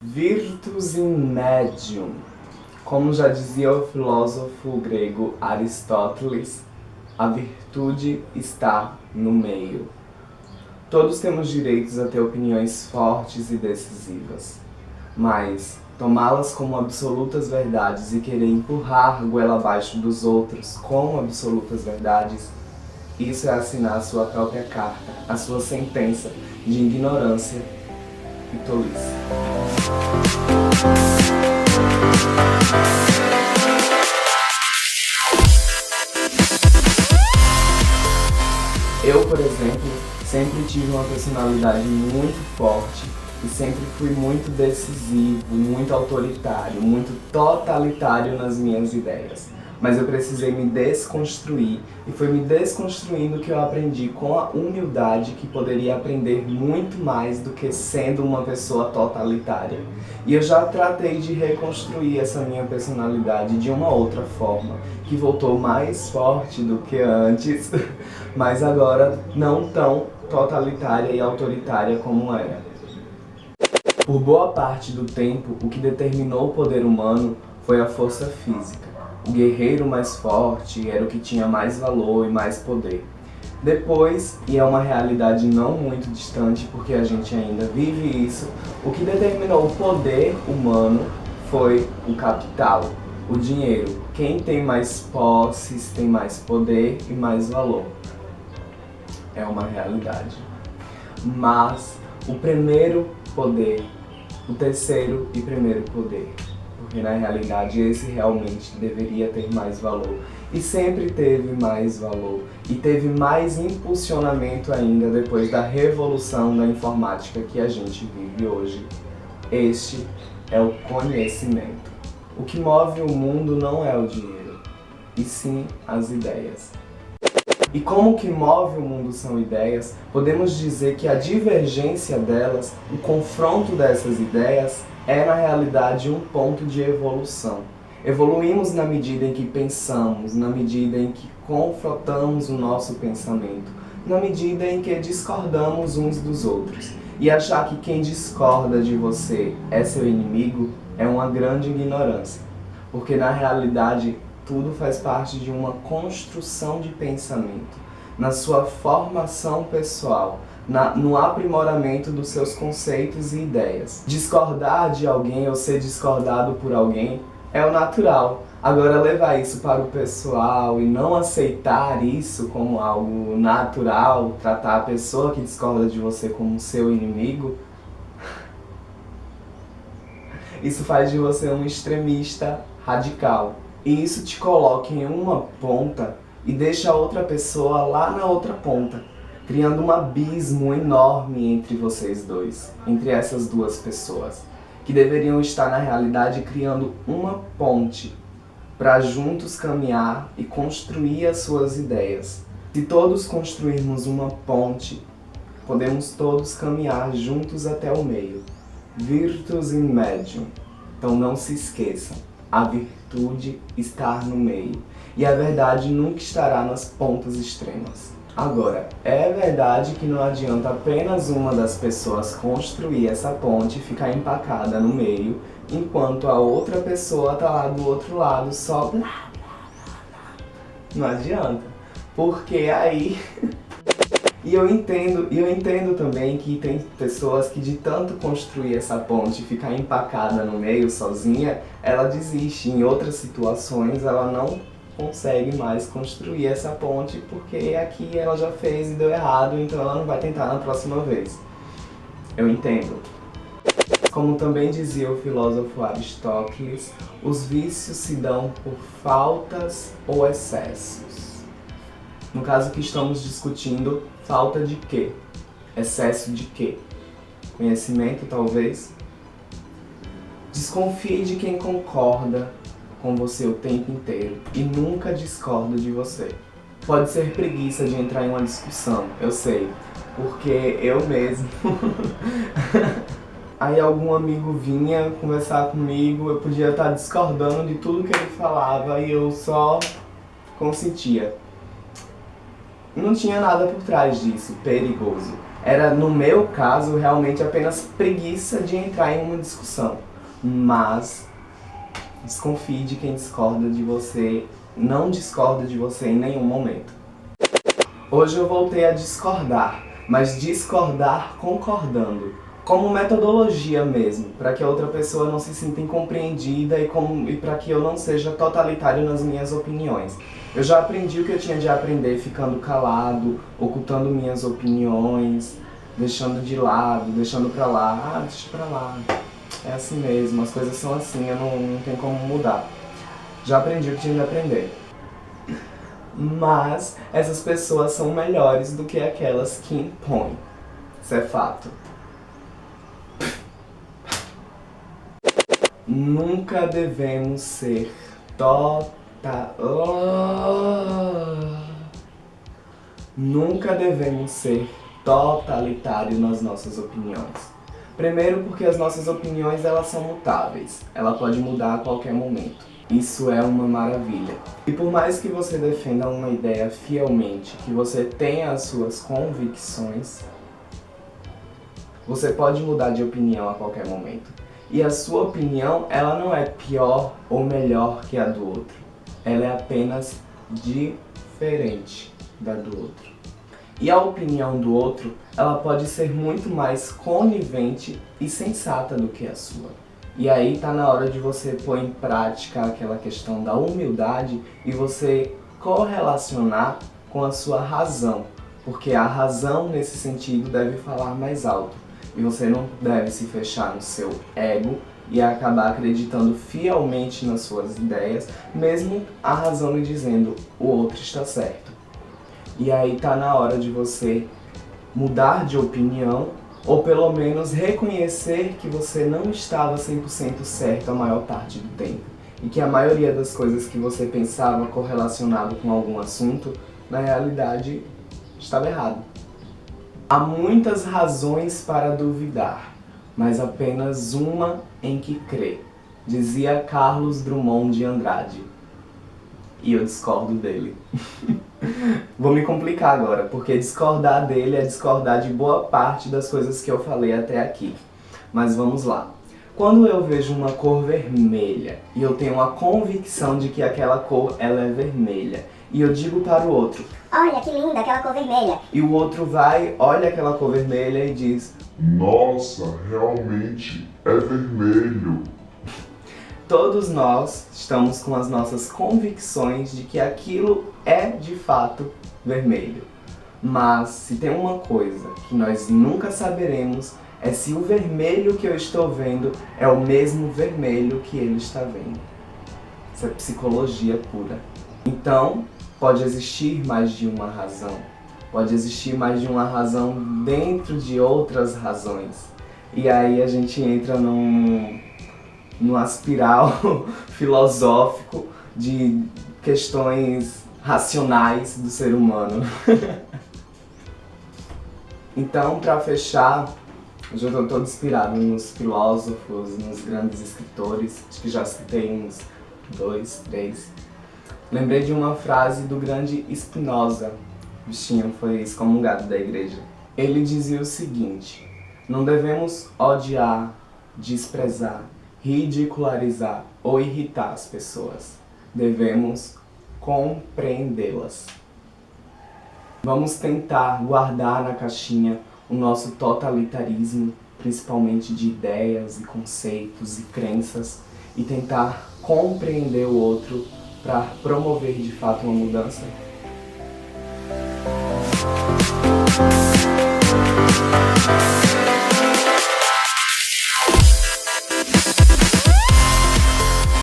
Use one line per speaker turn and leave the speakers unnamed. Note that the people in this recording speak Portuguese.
Virtus in medium. Como já dizia o filósofo grego Aristóteles, a virtude está no meio. Todos temos direitos a ter opiniões fortes e decisivas, mas tomá-las como absolutas verdades e querer empurrar a goela abaixo dos outros como absolutas verdades, isso é assinar a sua própria carta, a sua sentença de ignorância e tolice. Eu, por exemplo, sempre tive uma personalidade muito forte e sempre fui muito decisivo, muito autoritário, muito totalitário nas minhas ideias. Mas eu precisei me desconstruir e foi me desconstruindo que eu aprendi com a humildade que poderia aprender muito mais do que sendo uma pessoa totalitária. E eu já tratei de reconstruir essa minha personalidade de uma outra forma, que voltou mais forte do que antes, mas agora não tão totalitária e autoritária como era. Por boa parte do tempo, o que determinou o poder humano foi a força física. O guerreiro mais forte era o que tinha mais valor e mais poder. Depois, e é uma realidade não muito distante porque a gente ainda vive isso, o que determinou o poder humano foi o capital, o dinheiro. Quem tem mais posses tem mais poder e mais valor. É uma realidade. Mas o primeiro poder, o terceiro e primeiro poder, porque na realidade esse realmente deveria ter mais valor e sempre teve mais valor e teve mais impulsionamento ainda depois da revolução da informática que a gente vive hoje. Este é o conhecimento. O que move o mundo não é o dinheiro, e sim as ideias. E como o que move o mundo são ideias, podemos dizer que a divergência delas, o confronto dessas ideias, é na realidade um ponto de evolução. Evoluímos na medida em que pensamos, na medida em que confrontamos o nosso pensamento, na medida em que discordamos uns dos outros. E achar que quem discorda de você é seu inimigo é uma grande ignorância, porque na realidade tudo faz parte de uma construção de pensamento, na sua formação pessoal, no aprimoramento dos seus conceitos e ideias. Discordar de alguém ou ser discordado por alguém é o natural. Agora, levar isso para o pessoal e não aceitar isso como algo natural, tratar a pessoa que discorda de você como seu inimigo, isso faz de você um extremista radical. E isso te coloca em uma ponta e deixa a outra pessoa lá na outra ponta, criando um abismo enorme entre vocês dois, entre essas duas pessoas, que deveriam estar na realidade criando uma ponte para juntos caminhar e construir as suas ideias. Se todos construirmos uma ponte, podemos todos caminhar juntos até o meio. Virtus in medium. Então não se esqueçam. A virtude está no meio, e a verdade nunca estará nas pontas extremas. Agora, é verdade que não adianta apenas uma das pessoas construir essa ponte e ficar empacada no meio, enquanto a outra pessoa está lá do outro lado só blá, blá, blá, blá. Não adianta, porque aí... E eu entendo também que tem pessoas que de tanto construir essa ponte e ficar empacada no meio sozinha, ela desiste. Em outras situações ela não consegue mais construir essa ponte porque aqui ela já fez e deu errado, então ela não vai tentar na próxima vez. Eu entendo. Como também dizia o filósofo Aristóteles, os vícios se dão por faltas ou excessos. No caso que estamos discutindo, falta de quê? Excesso de quê? Conhecimento, talvez? Desconfie de quem concorda com você o tempo inteiro e nunca discorda de você. Pode ser preguiça de entrar em uma discussão, eu sei, porque eu mesmo... Aí algum amigo vinha conversar comigo, eu podia estar discordando de tudo que ele falava e eu só consentia. Não tinha nada por trás disso, perigoso. Era, no meu caso, realmente apenas preguiça de entrar em uma discussão. Mas desconfie de quem discorda de você, não discorda de você em nenhum momento. Hoje eu voltei a discordar, mas discordar concordando, como metodologia mesmo, para que a outra pessoa não se sinta incompreendida e para que eu não seja totalitário nas minhas opiniões. Eu já aprendi o que eu tinha de aprender ficando calado, ocultando minhas opiniões, deixando de lado, deixando pra lá. Deixa pra lá. É assim mesmo, as coisas são assim, eu não tenho como mudar. Já aprendi o que tinha de aprender. Mas essas pessoas são melhores do que aquelas que impõem. Isso é fato. Nunca devemos ser Nunca devemos ser totalitários nas nossas opiniões. Primeiro porque as nossas opiniões elas são mutáveis, ela pode mudar a qualquer momento. Isso é uma maravilha. E por mais que você defenda uma ideia fielmente, que você tenha as suas convicções, você pode mudar de opinião a qualquer momento. E a sua opinião, ela não é pior ou melhor que a do outro. Ela é apenas diferente da do outro. E a opinião do outro, ela pode ser muito mais conivente e sensata do que a sua. E aí tá na hora de você pôr em prática aquela questão da humildade e você correlacionar com a sua razão. Porque a razão, nesse sentido, deve falar mais alto. E você não deve se fechar no seu ego e acabar acreditando fielmente nas suas ideias, mesmo a razão lhe dizendo o outro está certo. E aí tá na hora de você mudar de opinião, ou pelo menos reconhecer que você não estava 100% certo a maior parte do tempo. E que a maioria das coisas que você pensava correlacionado com algum assunto, na realidade, estava errado. Há muitas razões para duvidar, mas apenas uma em que crer, dizia Carlos Drummond de Andrade. E eu discordo dele. Vou me complicar agora, porque discordar dele é discordar de boa parte das coisas que eu falei até aqui. Mas vamos lá. Quando eu vejo uma cor vermelha e eu tenho a convicção de que aquela cor ela é vermelha, e eu digo para o outro:
olha que linda aquela cor vermelha.
E o outro vai, olha aquela cor vermelha e diz:
nossa, realmente é vermelho.
Todos nós estamos com as nossas convicções de que aquilo é de fato vermelho. Mas se tem uma coisa que nós nunca saberemos é se o vermelho que eu estou vendo é o mesmo vermelho que ele está vendo. Isso é psicologia pura. Então, pode existir mais de uma razão. Pode existir mais de uma razão dentro de outras razões. E aí a gente entra numa espiral filosófico de questões racionais do ser humano. Então, para fechar, hoje eu estou todo inspirado nos filósofos, nos grandes escritores, acho que já citei uns 2, 3. Lembrei de uma frase do grande Spinoza, o bichinho foi excomungado da igreja. Ele dizia o seguinte: não devemos odiar, desprezar, ridicularizar ou irritar as pessoas. Devemos compreendê-las. Vamos tentar guardar na caixinha o nosso totalitarismo, principalmente de ideias e conceitos e crenças, e tentar compreender o outro para promover de fato uma mudança.